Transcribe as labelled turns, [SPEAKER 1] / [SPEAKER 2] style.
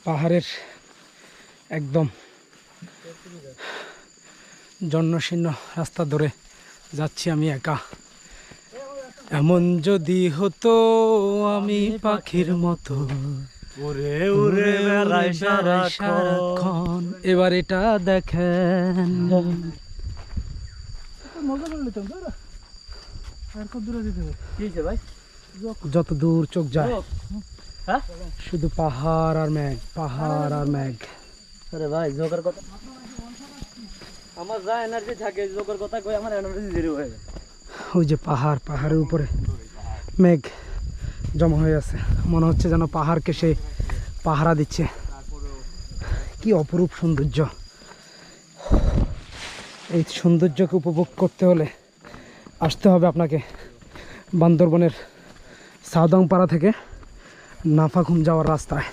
[SPEAKER 1] পাহাড়ের একদম জন্মশীর্ণ রাস্তা ধরে যাচ্ছি আমি একা। এমন যদি হতো আমি পাখির মতো
[SPEAKER 2] উড়ে উড়ে বেড়াই সারাক্ষণ।
[SPEAKER 1] এবার এটা দেখেন। যত দূর চোখ যায় শুধু পাহাড় আর মেঘ, পাহাড় আর মেঘ।
[SPEAKER 2] আরে ভাই জোকের কথা আমার যা এনার্জি থাকে, জোকের কথা কই আমার এনার্জি জিরো হয়ে যায়।
[SPEAKER 1] ওই যে পাহাড়, পাহাড়ের উপরে মেঘ জমা হয়ে আছে, মনে হচ্ছে যেন পাহাড়কে সে পাহারা দিচ্ছে। কি অপরূপ সৌন্দর্য! এই সৌন্দর্যকে উপভোগ করতে হলে আসতে হবে আপনাকে বান্দরবনের সাউদাংপাড়া থেকে নাফাখুম যাওয়ার রাস্তায়।